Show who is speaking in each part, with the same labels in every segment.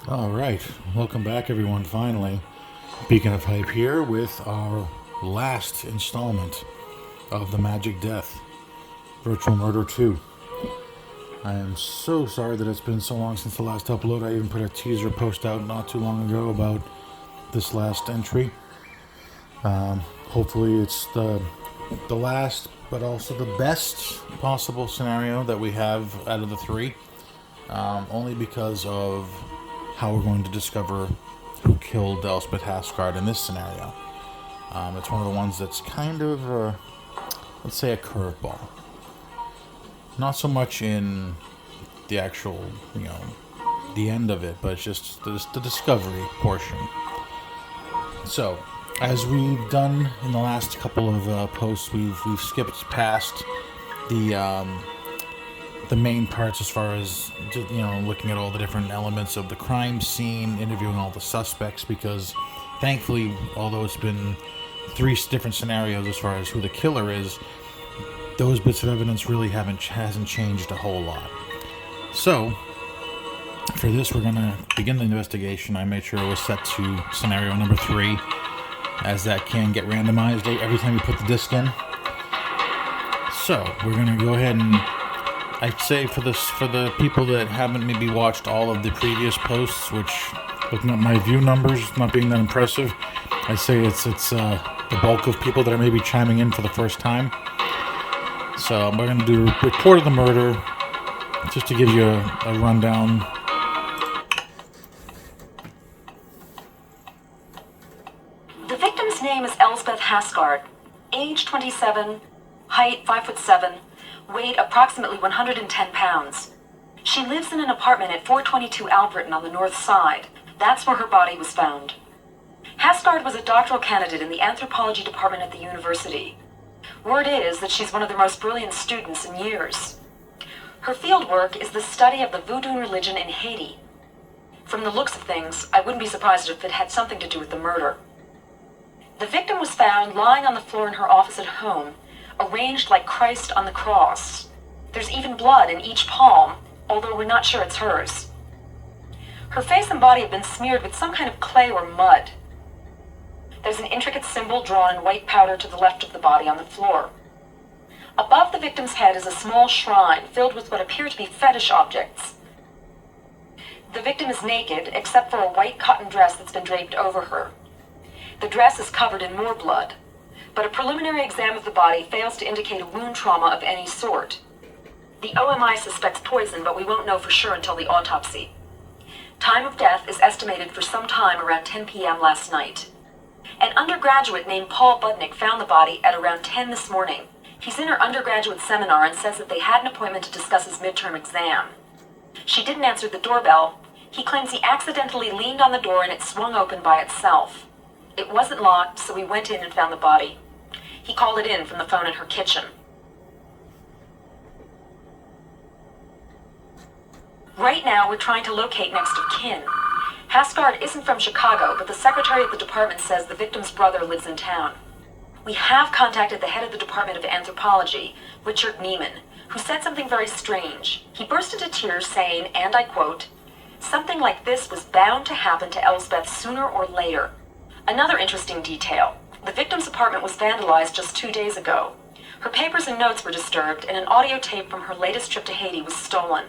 Speaker 1: All right, welcome back, everyone. Finally, Beacon of Hype here with our last installment of the Magic Death Virtual Murder 2. I am so sorry that it's been so long since the last upload. I even put a teaser post out not too long ago about this last entry. Hopefully, it's the last, but also the best possible scenario that we have out of the three. Only because of how we're going to discover who killed Elspeth Hasgard in this scenario. It's one of the ones that's kind of, let's say, a curveball. Not so much in the actual, the end of it, but it's just the discovery portion. So, as we've done in the last couple of posts, we've skipped past the main parts as far as looking at all the different elements of the crime scene, interviewing all the suspects, because thankfully, although it's been three different scenarios as far as who the killer is, those bits of evidence really hasn't changed a whole lot. So for this, we're gonna begin the investigation. I made sure it was set to scenario number 3, as that can get randomized every time you put the disc in. So we're gonna go ahead and, I'd say for the people that haven't maybe watched all of the previous posts, which, looking at my view numbers not being that impressive, I'd say it's the bulk of people that are maybe chiming in for the first time. So we're going to do a report of the murder, just to give you a rundown.
Speaker 2: The victim's name is Elspeth Hasgard, age 27, height 5'7", weighed approximately 110 pounds. She lives in an apartment at 422 Albritton on the north side. That's where her body was found. Hasgard was a doctoral candidate in the anthropology department at the university. Word is that she's one of the most brilliant students in years. Her field work is the study of the voodoo religion in Haiti. From the looks of things, I wouldn't be surprised if it had something to do with the murder. The victim was found lying on the floor in her office at home, arranged like Christ on the cross. There's even blood in each palm, although we're not sure it's hers. Her face and body have been smeared with some kind of clay or mud. There's an intricate symbol drawn in white powder to the left of the body on the floor. Above the victim's head is a small shrine filled with what appear to be fetish objects. The victim is naked, except for a white cotton dress that's been draped over her. The dress is covered in more blood, but a preliminary exam of the body fails to indicate a wound trauma of any sort. The OMI suspects poison, but we won't know for sure until the autopsy. Time of death is estimated for some time around 10 p.m. last night. An undergraduate named Paul Budnick found the body at around 10 this morning. He's in her undergraduate seminar and says that they had an appointment to discuss his midterm exam. She didn't answer the doorbell. He claims he accidentally leaned on the door and it swung open by itself. It wasn't locked, so we went in and found the body. He called it in from the phone in her kitchen. Right now, we're trying to locate next of kin. Hasgard isn't from Chicago, but the secretary of the department says the victim's brother lives in town. We have contacted the head of the Department of Anthropology, Richard Neiman, who said something very strange. He burst into tears saying, and I quote, "Something like this was bound to happen to Elspeth sooner or later." Another interesting detail. The victim's apartment was vandalized just 2 days ago. Her papers and notes were disturbed, and an audio tape from her latest trip to Haiti was stolen.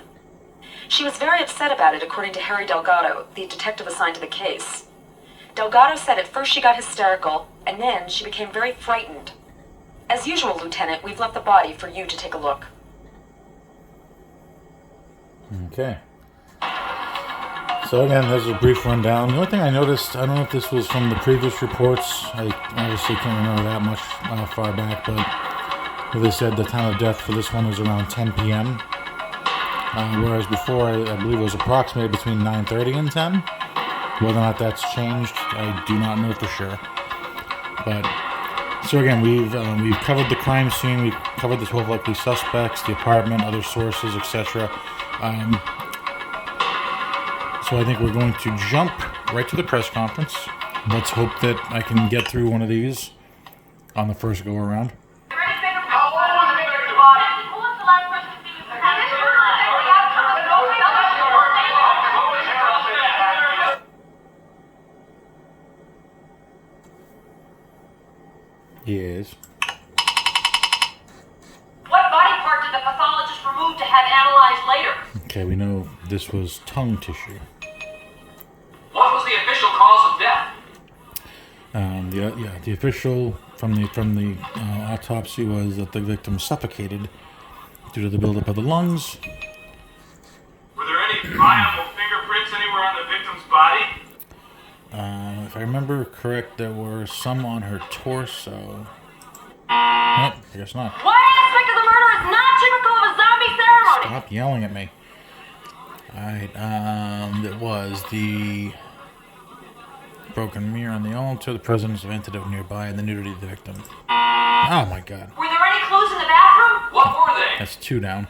Speaker 2: She was very upset about it, according to Harry Delgado, the detective assigned to the case. Delgado said at first she got hysterical, and then she became very frightened. As usual, Lieutenant, we've left the body for you to take a look.
Speaker 1: Okay. So again, there's a brief rundown. The only thing I noticed, I don't know if this was from the previous reports, I obviously can't remember that much far back, but they said the time of death for this one was around 10 p.m., whereas before, I believe it was approximately between 9:30 and 10. Whether or not that's changed, I do not know for sure. But, so again, we've covered the crime scene, we've covered the 12 likely suspects, the apartment, other sources, etc. So I think we're going to jump right to the press conference. Let's hope that I can get through one of these on the first go around. Okay, we know this was tongue tissue.
Speaker 3: What was the official cause of death?
Speaker 1: The official from the autopsy was that the victim suffocated due to the buildup of the lungs.
Speaker 3: Were there any viable fingerprints anywhere on the victim's body?
Speaker 1: If I remember correct, there were some on her torso. Nope, I guess not.
Speaker 2: What aspect of the murder is not typical of a zombie ceremony?
Speaker 1: Stop yelling at me. Alright, it was the broken mirror on the altar, the presence of antidote nearby, and the nudity of the victim. Oh my god.
Speaker 2: Were there any clues in the bathroom?
Speaker 3: What were they?
Speaker 1: That's 2 down.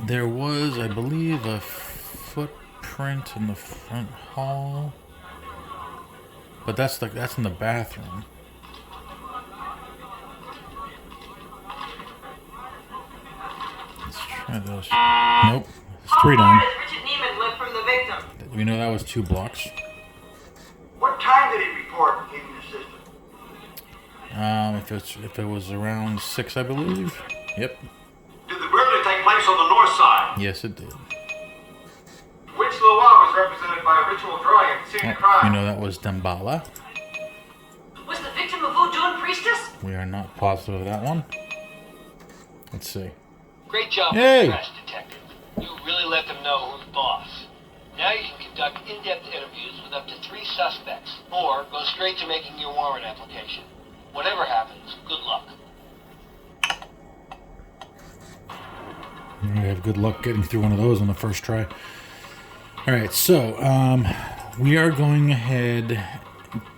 Speaker 1: There was, I believe, a footprint in the front hall. But that's in the bathroom. Let's try those. Nope. It's 3 down.
Speaker 4: How far does Richard Neiman live from the victim?
Speaker 1: We know that was 2 blocks.
Speaker 5: What time did he report leaving the system?
Speaker 1: If it was around 6, I believe. Yep.
Speaker 3: Did the burglary take place on the north side?
Speaker 1: Yes, it did.
Speaker 3: Which Loa was represented by a ritual drawing at the scene of the crime?
Speaker 1: We know that was Dambala.
Speaker 2: Was the victim a voodoo and priestess?
Speaker 1: We are not positive of that one. Let's see.
Speaker 6: Great job,
Speaker 1: Yay!
Speaker 6: Press Detective. You really let them know who's boss. Now you can conduct in-depth interviews with up to 3 suspects, or go straight to making your warrant application. Whatever happens, good luck.
Speaker 1: We have good luck getting through one of those on the first try. Alright, so, we are going ahead,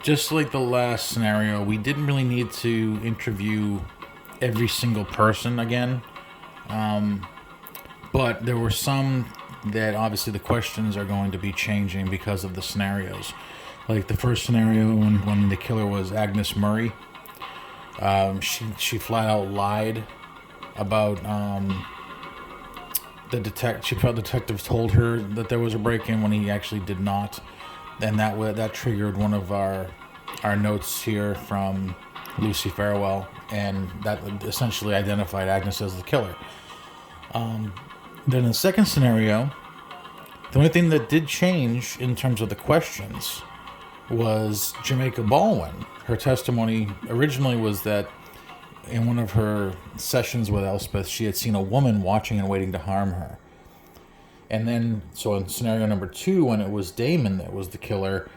Speaker 1: just like the last scenario, we didn't really need to interview every single person again. But there were some that obviously the questions are going to be changing because of the scenarios. Like the first scenario when the killer was Agnes Murray, she flat out lied about the detective told her that there was a break-in when he actually did not, and that triggered one of our notes here from Lucy Farewell, and that essentially identified Agnes as the killer. Then in the second scenario, the only thing that did change in terms of the questions was Jamaica Baldwin. Her testimony originally was that in one of her sessions with Elspeth, she had seen a woman watching and waiting to harm her. And then, so in scenario number 2, when it was Damon that was the killer,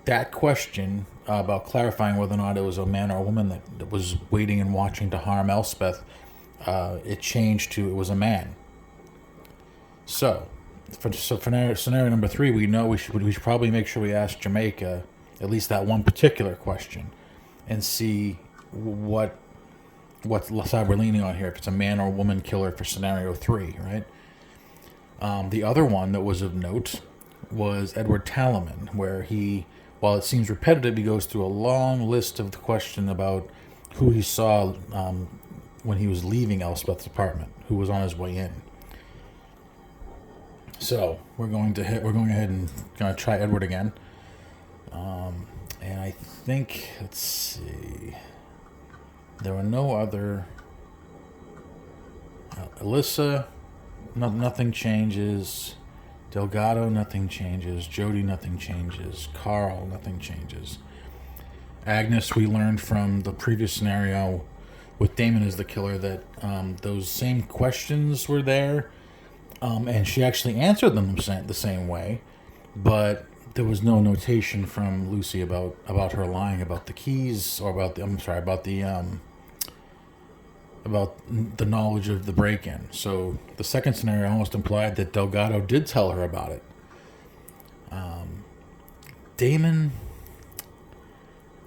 Speaker 1: that question about clarifying whether or not it was a man or a woman that was waiting and watching to harm Elspeth, it changed to it was a man. So for scenario number 3, we know we should probably make sure we ask Jamaica at least that one particular question and see what side we're leaning on here, if it's a man or a woman killer for scenario 3, right? The other one that was of note was Edward Talaman, where while it seems repetitive, he goes through a long list of the question about who he saw when he was leaving Elspeth's apartment, who was on his way in. So we're going ahead and gonna try Edward again, and I think, let's see, there were no other. Alyssa, nothing changes. Delgado, nothing changes. Jody, nothing changes. Carl, nothing changes. Agnes, we learned from the previous scenario with Damon as the killer that those same questions were there, and she actually answered them the same way, but there was no notation from Lucy about her lying about the keys or about the knowledge of the break-in. So the second scenario almost implied that Delgado did tell her about it. Damon,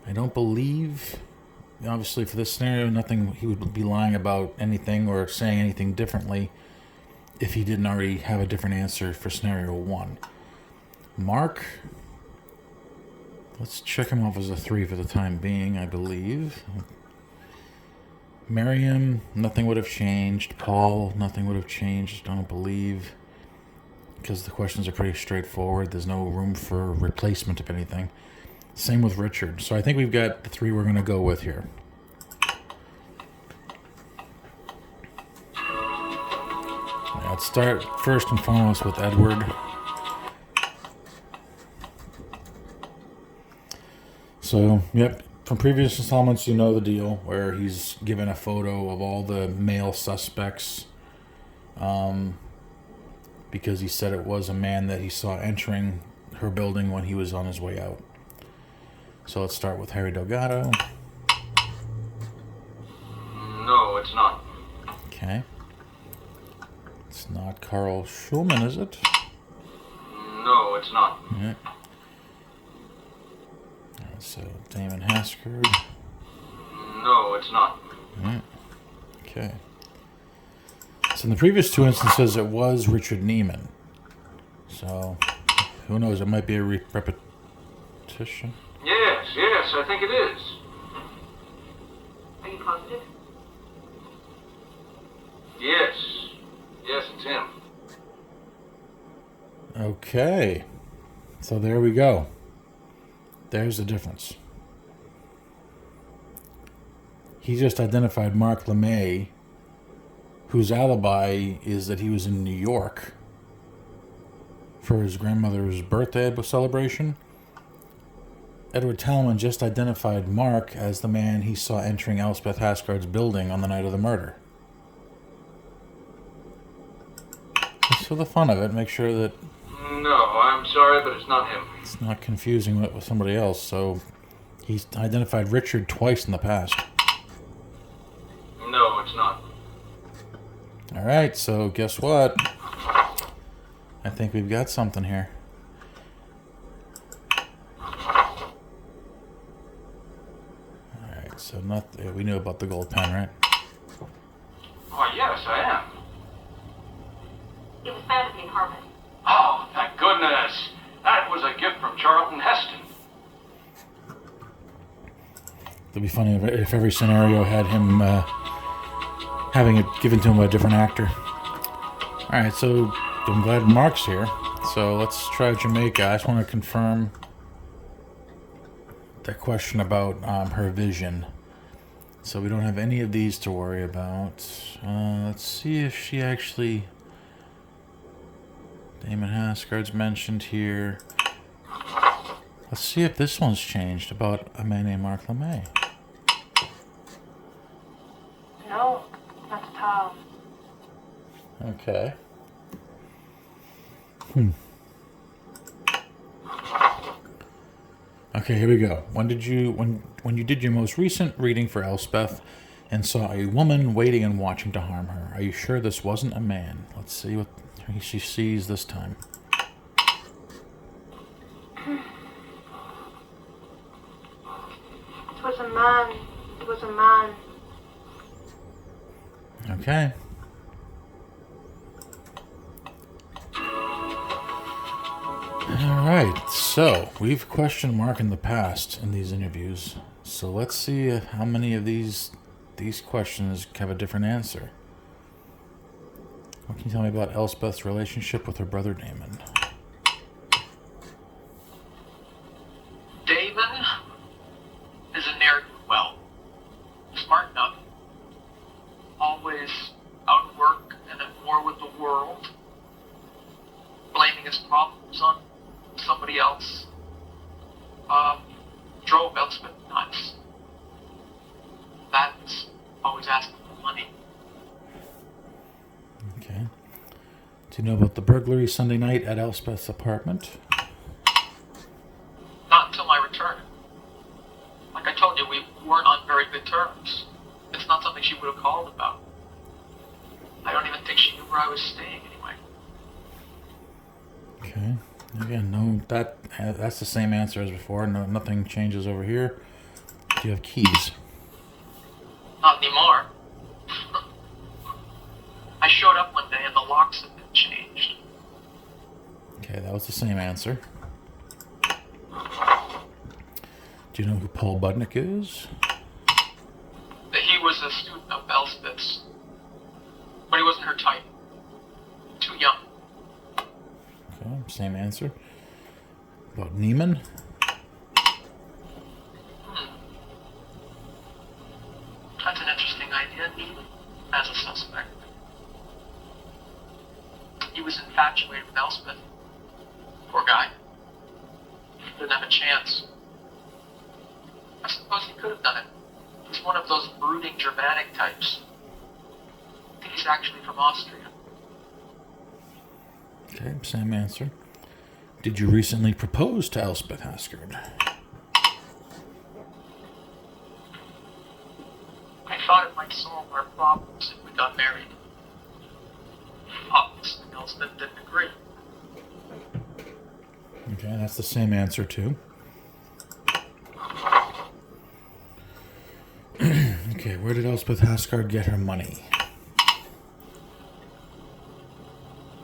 Speaker 1: I don't believe, obviously for this scenario, nothing, he would be lying about anything or saying anything differently if he didn't already have a different answer for scenario 1. Mark, let's check him off as a 3 for the time being, I believe. Miriam, nothing would have changed. Paul, nothing would have changed, I don't believe, because the questions are pretty straightforward. There's no room for replacement, if anything. Same with Richard. So I think we've got the 3 we're going to go with here. let's start first and foremost with Edward. So, yep, from previous installments, you know the deal, where he's given a photo of all the male suspects, because he said it was a man that he saw entering her building when he was on his way out. So let's start with Harry Delgado.
Speaker 3: No, it's not.
Speaker 1: Okay. It's not Carl Schulman, is it?
Speaker 3: No, it's not.
Speaker 1: Yeah. So Damon Haskard.
Speaker 3: No, it's not.
Speaker 1: Yeah. Okay. So in the previous two instances, it was Richard Neiman. So who knows? It might be a repetition.
Speaker 3: Yes, I think it is.
Speaker 4: Are you positive?
Speaker 3: Yes, it's him.
Speaker 1: Okay. So there we go. There's the difference. He just identified Mark LeMay, whose alibi is that he was in New York for his grandmother's birthday celebration. Edward Talman just identified Mark as the man he saw entering Elspeth Haskard's building on the night of the murder. Just for the fun of it, make sure that
Speaker 3: No, I'm sorry, but it's not him.
Speaker 1: it's not confusing with somebody else. So he's identified Richard twice in the past.
Speaker 3: No, it's not.
Speaker 1: All right, so guess what? I think we've got something here. All right, so we knew about the gold pen, right?
Speaker 3: Why, yes, I am.
Speaker 4: It was found at the apartment.
Speaker 3: Oh, thank goodness. That was a gift from Charlton Heston.
Speaker 1: It'd be funny if every scenario had him having it given to him by a different actor. All right, so I'm glad Mark's here. So let's try Jamaica. I just want to confirm that question about her vision. So we don't have any of these to worry about. Let's see if she actually... Damon Haskard's mentioned here. Let's see if this one's changed about a man named Mark LeMay.
Speaker 4: No, not at all.
Speaker 1: Okay. Okay, here we go. When you did your most recent reading for Elspeth and saw a woman waiting and watching to harm her, are you sure this wasn't a man? Let's see what she sees this time.
Speaker 4: It was a man. It was a man.
Speaker 1: Okay. Alright, so we've questioned Mark in the past in these interviews. So let's see how many of these questions have a different answer. What can you tell me about Elspeth's relationship with her brother Damon?
Speaker 7: Damon is a ne'er-do-well. Smart enough. Always out of work and at war with the world. Blaming his problems on somebody else. Drove Elspeth nuts. That's always asking for money.
Speaker 1: Okay. Do you know about the burglary Sunday night at Elspeth's apartment?
Speaker 7: Not until my return. Like I told you, we weren't on very good terms. It's not something she would have called about. I don't even think she knew where I was staying anyway.
Speaker 1: Okay. Again, no, that's the same answer as before. No, nothing changes over here. Do you have keys?
Speaker 7: Not anymore. I showed up one day and the locks had been changed.
Speaker 1: Okay, that was the same answer. Do you know who Paul Budnick is?
Speaker 7: He was a student of Elspeth's, but he wasn't her type. Too young.
Speaker 1: Okay, same answer. About Neiman?
Speaker 7: That's an interesting idea, Neiman, as a suspect. was infatuated with Elspeth. Poor guy. Didn't have a chance. I suppose he could have done it. He's one of those brooding, dramatic types. I think he's actually from Austria.
Speaker 1: Okay, same answer. Did you recently propose to Elspeth Haskard?
Speaker 7: I thought it might solve our problems if we got married. Obviously, Elspeth didn't agree.
Speaker 1: Okay, that's the same answer too. Okay, where did Elspeth Haskard get her money?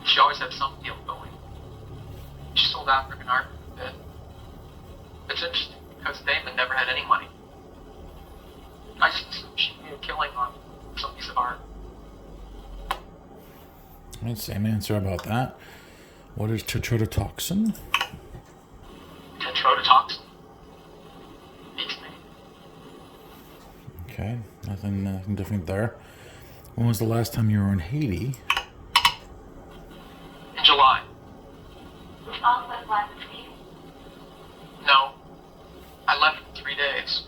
Speaker 7: She always had some deal going. She sold African art for a bit. It's interesting because Damon never had any money. I just assumed she made a killing on some piece of art.
Speaker 1: Right, same answer about that. What is tetrodotoxin?
Speaker 7: Tetrodotoxin? Beats me.
Speaker 1: Okay, nothing different there. When was the last time you were in Haiti?
Speaker 7: In July.
Speaker 4: Was Elspeth last week?
Speaker 7: No. I left in 3 days.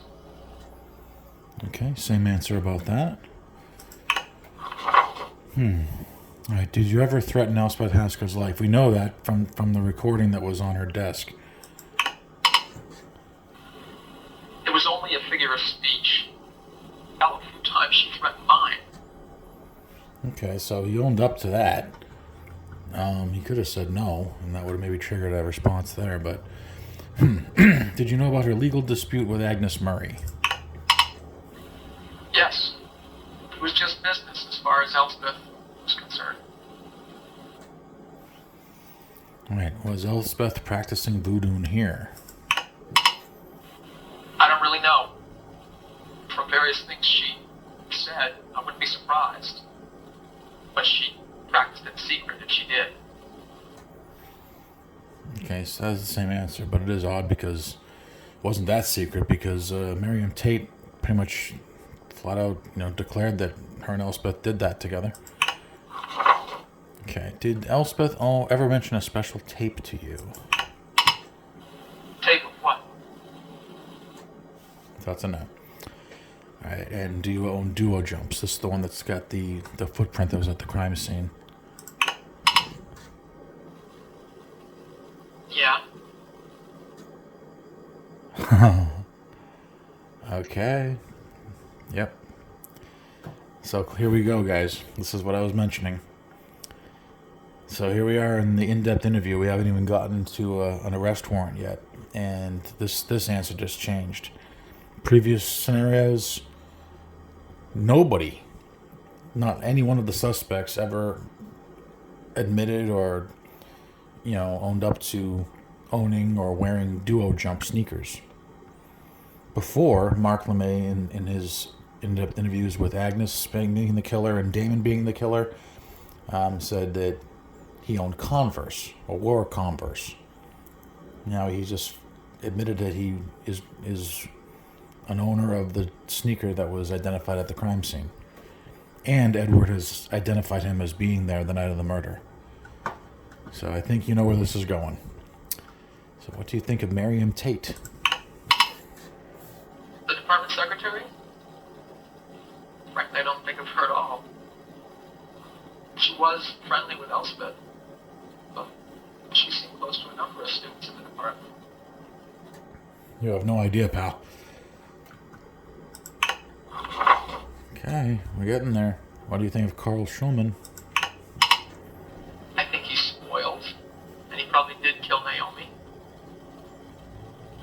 Speaker 1: Okay, same answer about that. Alright, did you ever threaten Elspeth Haskard's life? We know that from the recording that was on her desk.
Speaker 7: It was only a figure of speech. Hell, a few times she threatened mine.
Speaker 1: Okay, so he owned up to that. He could have said no, and that would have maybe triggered a response there, but... Did you know about her legal dispute with Agnes Murray?
Speaker 7: Yes. It was just business as far as Elspeth was concerned.
Speaker 1: Alright, was Elspeth practicing voodoo here?
Speaker 7: I don't really know. From various things she said, I wouldn't be surprised. But she practiced in secret if she did.
Speaker 1: Okay, so that's the same answer, but it is odd because it wasn't that secret because Miriam Tate pretty much flat out, declared that her and Elspeth did that together. Okay, did Elspeth ever mention a special tape to you?
Speaker 7: Tape of what?
Speaker 1: That's a no. Alright, and do you own Duo Jumps? This is the one that's got the footprint that was at the crime scene.
Speaker 7: Yeah.
Speaker 1: Okay. Yep. So here we go, guys. This is what I was mentioning. So here we are in the in-depth interview. We haven't even gotten to an arrest warrant yet, and this answer just changed. Previous scenarios, nobody, not any one of the suspects ever admitted or, owned up to owning or wearing Duo Jump sneakers. Before, Mark LeMay, in his in-depth interviews with Agnes being the killer and Damon being the killer, said that he owned Converse or wore Converse. Now he just admitted that he is an owner of the sneaker that was identified at the crime scene. And Edward has identified him as being there the night of the murder. So I think you know where this is going. So what do you think of Miriam Tate?
Speaker 7: The department secretary? Frankly, I don't think of her at all. She was friendly with Elspeth, but she seemed close to a number of students in the department.
Speaker 1: You have no idea, pal. Okay, we're getting there. What do you think of Carl Schulman?
Speaker 7: I think he's spoiled, and he probably did kill Naomi.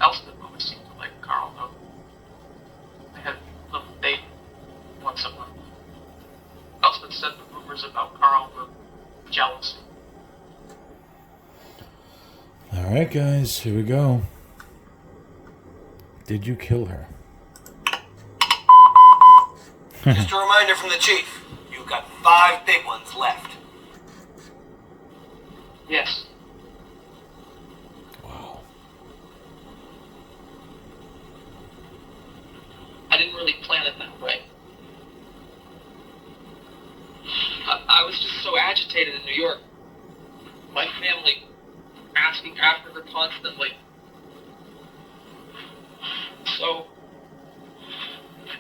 Speaker 7: Elspeth always seemed to like Carl, though. They had a little date once a month. Elspeth said the rumors about Carl were jealousy.
Speaker 1: Alright, guys, here we go. Did you kill her?
Speaker 5: Just a reminder from the chief. You've got 5 big ones left.
Speaker 7: Yes.
Speaker 1: Wow.
Speaker 7: I didn't really plan it that way. I was just so agitated in New York. my family asking after her constantly. So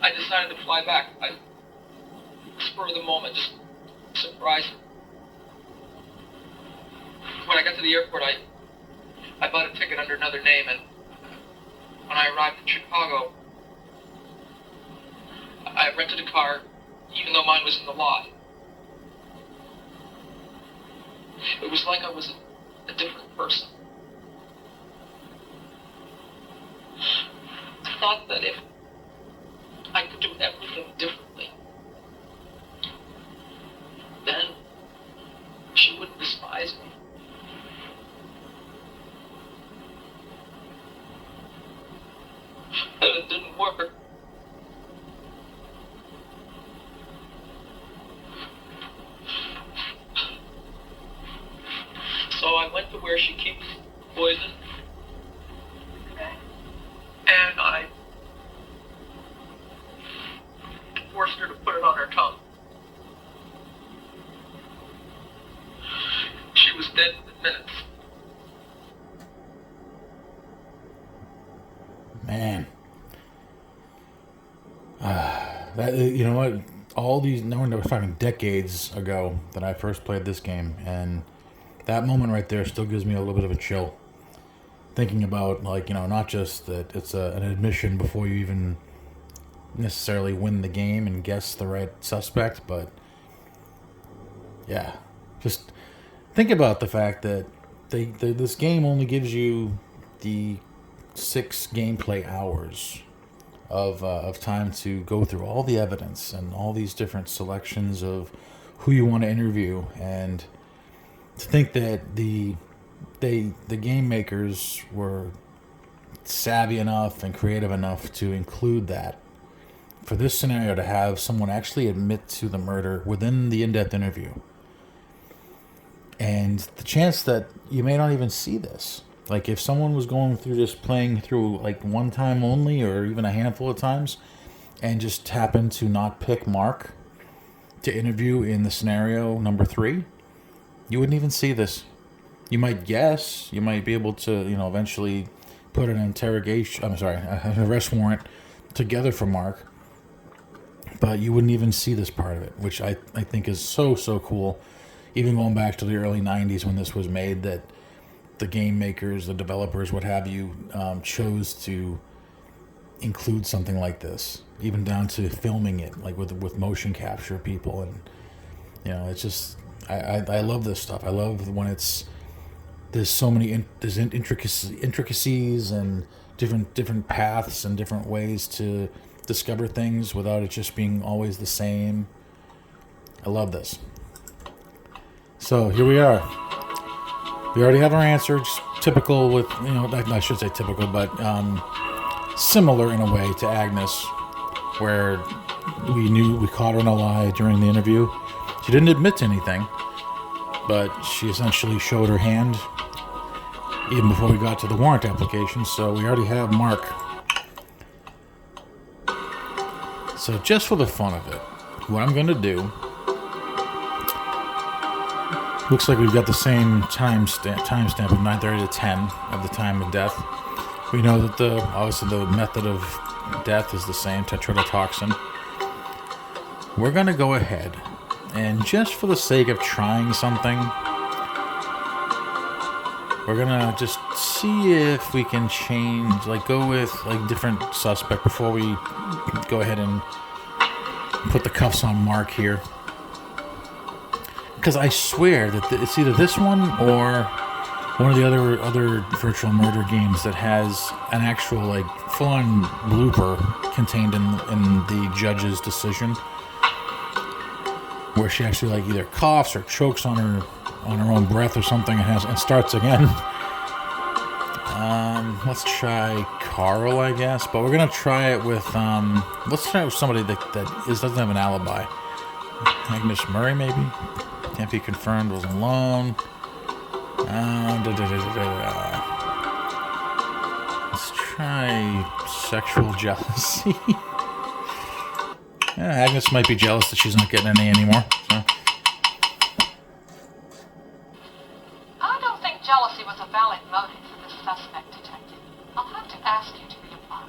Speaker 7: I decided to fly back. I spur of the moment, just surprise her. When I got to the airport, I bought a ticket under another name, and when I arrived in Chicago, I rented a car, even though mine was in the lot. It was like I was a different person. I thought that if I could do everything differently, then she wouldn't despise me. And it didn't work. So I went to where she keeps poison, and I forced her to put it on her tongue. She was dead in minutes.
Speaker 1: Man. That, you know what? All these, no one was talking decades ago that I first played this game, and that moment right there still gives me a little bit of a chill. Thinking about, like, you know, not just that it's an admission before you even necessarily win the game and guess the right suspect, but yeah, just think about the fact that this game only gives you the 6 gameplay hours of time to go through all the evidence and all these different selections of who you want to interview, and to think that the game makers were savvy enough and creative enough to include that for this scenario, to have someone actually admit to the murder within the in-depth interview, and the chance that you may not even see this. Like, if someone was going through this, playing through like one time only, or even a handful of times, and just happened to not pick Mark to interview in the scenario number 3, you wouldn't even see this. You might guess, you might be able to, you know, eventually put an arrest warrant together for Mark, but you wouldn't even see this part of it, which I think is so cool. Even going back to the early 90s when this was made, that the game makers, the developers, what have you, chose to include something like this, even down to filming it, like with motion capture people. And, you know, it's just, I love this stuff. I love when there's so many there's intricacies and different paths and different ways to discover things without it just being always the same. I love this. So here we are. We already have our answer. Just typical with, you know, I should say typical, but similar in a way to Agnes, where we caught her in a lie during the interview. She didn't admit to anything, but she essentially showed her hand even before we got to the warrant application. So we already have Mark. So just for the fun of it, what I'm going to do, looks like we've got the same timestamp of 9:30 to 10 of the time of death. We know that obviously the method of death is the same, tetrodotoxin. We're going to go ahead, and just for the sake of trying something, we're going to just see if we can change, like go with like different suspect before we go ahead and put the cuffs on Mark here. Because I swear that it's either this one or one of the other virtual murder games that has an actual, like, full-on blooper contained in the judge's decision, where she actually, like, either coughs or chokes on her own breath or something and starts again. Let's try Carl, I guess, but we're gonna try it with let's try it with somebody that doesn't have an alibi. Agnes Murray, maybe. Can't be confirmed, was alone. Let's try sexual jealousy. Yeah, Agnes might be jealous that she's not getting any anymore. So.
Speaker 4: jealousy was a valid motive for this suspect, Detective, I'll have to ask you to reapply.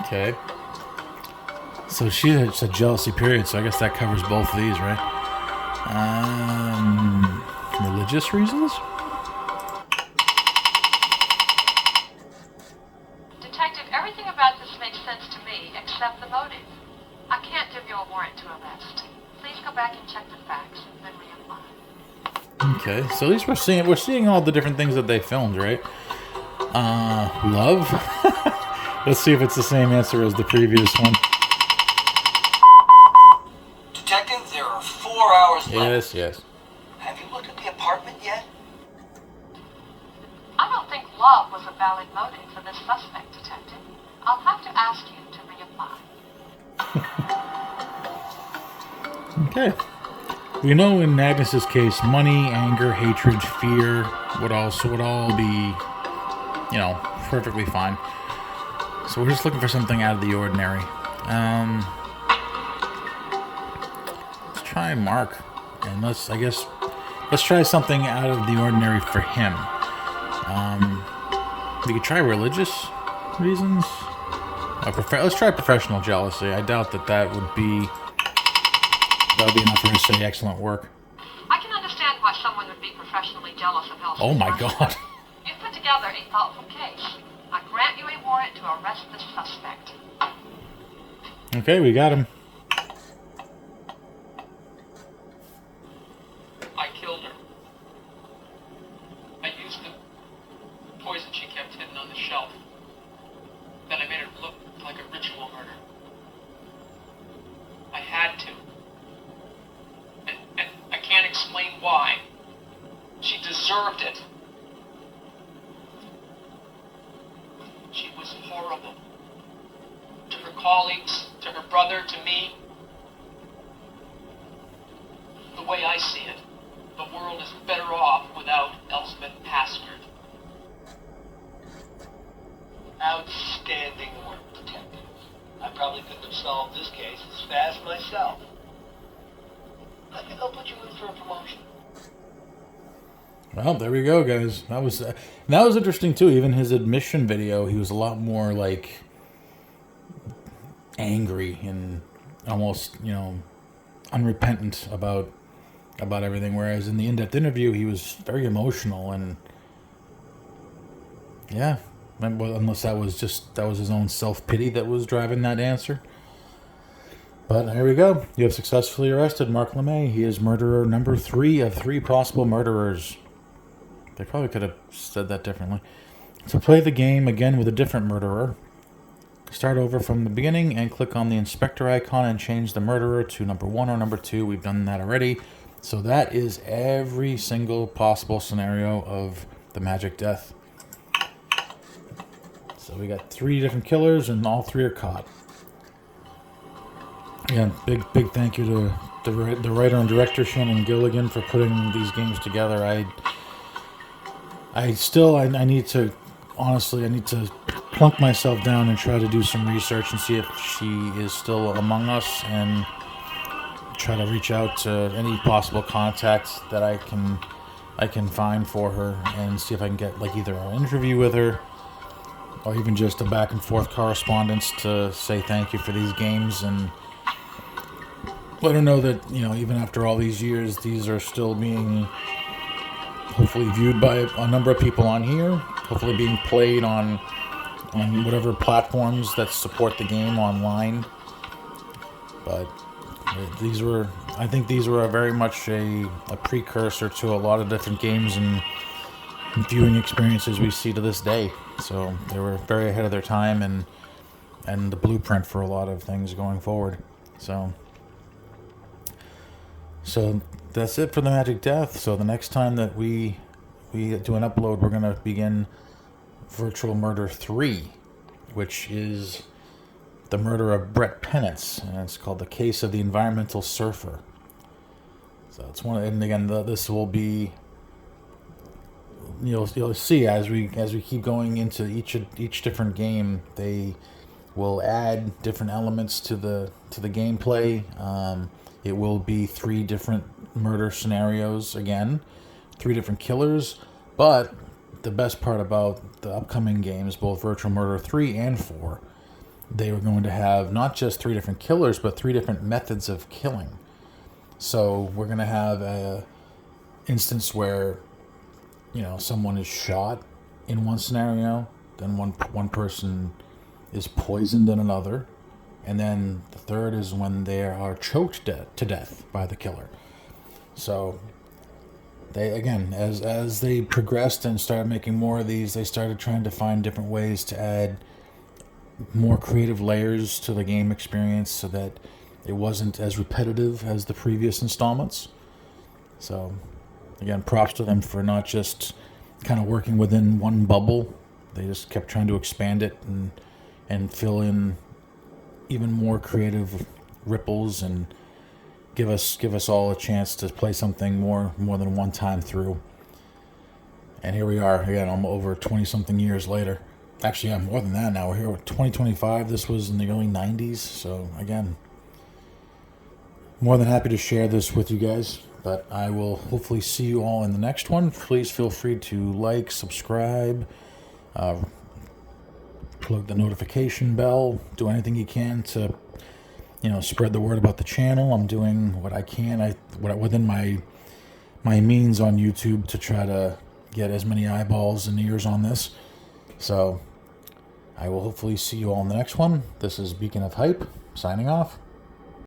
Speaker 1: Okay. So she said jealousy period, so I guess that covers both of these, right? Religious reasons?
Speaker 4: Detective, everything about this makes sense to me, except the motive. I can't give you a warrant to arrest. Please go back and check the facts, and then reapply.
Speaker 1: Okay, so at least we're seeing all the different things that they filmed, right? Love? Let's see if it's the same answer as the previous one.
Speaker 5: Detective, there are 4 hours left.
Speaker 1: Yes.
Speaker 5: Have you looked at the apartment yet?
Speaker 4: I don't think love was a valid motive for this suspect, Detective. I'll have to ask you to reapply.
Speaker 1: Okay. We know in Agnes's case, money, anger, hatred, fear would all be, perfectly fine. So we're just looking for something out of the ordinary. Let's try Mark, and let's try something out of the ordinary for him. We could try religious reasons. Let's try professional jealousy. I doubt that would be enough for him to say excellent work.
Speaker 4: I can understand why someone would be professionally jealous of Elsa.
Speaker 1: Oh my God.
Speaker 4: You've put together a thoughtful case. I grant you a warrant to arrest this suspect.
Speaker 1: Okay, we got him.
Speaker 7: I killed her. I used the poison she kept hidden on the shelf. Then I made it look like a ritual murder. I had to. And I can't explain why. She deserved it. She was horrible. To her colleagues, to her brother, to me. The way I see it, the world is better off without Elspeth Haskard.
Speaker 6: Outstanding work, Detective. I probably couldn't have solved this case as fast myself. I think I'll put you in for a promotion.
Speaker 1: Well, there we go, guys. That was interesting too. Even his admission video, he was a lot more angry and almost, unrepentant about everything. Whereas in the in-depth interview, he was very emotional and yeah. Unless that was his own self-pity that was driving that answer. But here we go. You have successfully arrested Mark LeMay. He is murderer number 3 of 3 possible murderers. They probably could have said that differently. To play the game again with a different murderer, start over from the beginning and click on the inspector icon and change the murderer to number 1 or number 2. We've done that already. So that is every single possible scenario of the Magic Death. So we got 3 different killers and all 3 are caught. Again, big thank you to the writer and director Shannon Gilligan for putting these games together. I need to plunk myself down and try to do some research and see if she is still among us and try to reach out to any possible contacts that I can find for her and see if I can get either an interview with her or even just a back and forth correspondence to say thank you for these games and let her know that, even after all these years, these are still being hopefully viewed by a number of people on here, hopefully being played on whatever platforms that support the game online. But I think these were very much a precursor to a lot of different games and viewing experiences we see to this day. So they were very ahead of their time and the blueprint for a lot of things going forward. So that's it for the Magic Death. So the next time that we do an upload, we're going to begin Virtual Murder 3, which is the murder of Brett Penance, and it's called The Case of the Environmental Surfer. So it's and again, this will be, you'll see as we keep going into each different game, they will add different elements to the gameplay. It will be 3 different murder scenarios again, 3 different killers. But the best part about the upcoming games, both Virtual Murder 3 and 4, they were going to have not just 3 different killers, but 3 different methods of killing. So we're going to have a instance where, you know, someone is shot in one scenario, then one person is poisoned in another, and then the third is when they are choked to death by the killer. So they, again, as they progressed and started making more of these, they started trying to find different ways to add more creative layers to the game experience so that it wasn't as repetitive as the previous installments. So again, props to them for not just kind of working within one bubble. They just kept trying to expand it and fill in even more creative ripples and give us all a chance to play something more than one time through. And here we are again, over 20-something years later. Actually, yeah, more than that now. We're here with 2025. This was in the early 90s. So again, more than happy to share this with you guys. But I will hopefully see you all in the next one. Please feel free to like, subscribe, plug the notification bell, do anything you can to, you know, spread the word about the channel. I'm doing what I can, within my means on YouTube to try to get as many eyeballs and ears on this. So I will hopefully see you all in the next one. This is Beacon of Hype, signing off.